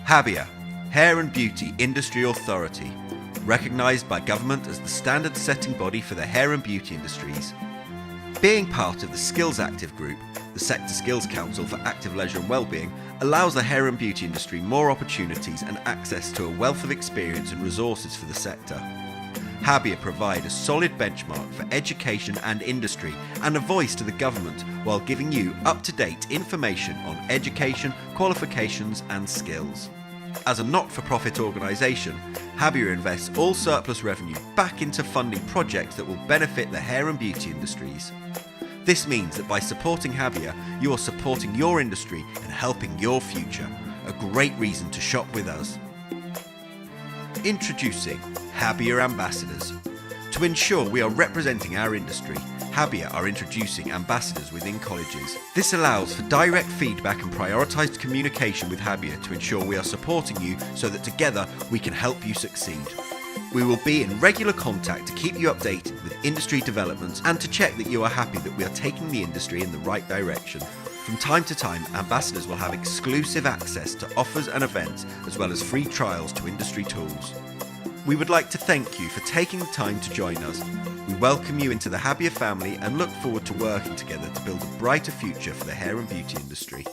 Habia, Hair and Beauty Industry Authority, recognised by government as the standard-setting body for the hair and beauty industries. Being part of the Skills Active Group, the Sector Skills Council for Active Leisure and Wellbeing, allows the hair and beauty industry more opportunities and access to a wealth of experience and resources for the sector. Habia provide a solid benchmark for education and industry and a voice to the government while giving you up-to-date information on education, qualifications and skills. As a not-for-profit organisation, Habia invests all surplus revenue back into funding projects that will benefit the hair and beauty industries. This means that by supporting Habia, you are supporting your industry and helping your future. A great reason to shop with us. Introducing Habia Ambassadors. To ensure we are representing our industry, Habia are introducing ambassadors within colleges. This allows for direct feedback and prioritised communication with Habia to ensure we are supporting you so that together we can help you succeed. We will be in regular contact to keep you updated with industry developments and to check that you are happy that we are taking the industry in the right direction. From time to time, ambassadors will have exclusive access to offers and events as well as free trials to industry tools. We would like to thank you for taking the time to join us. We welcome you into the Habia family and look forward to working together to build a brighter future for the hair and beauty industry.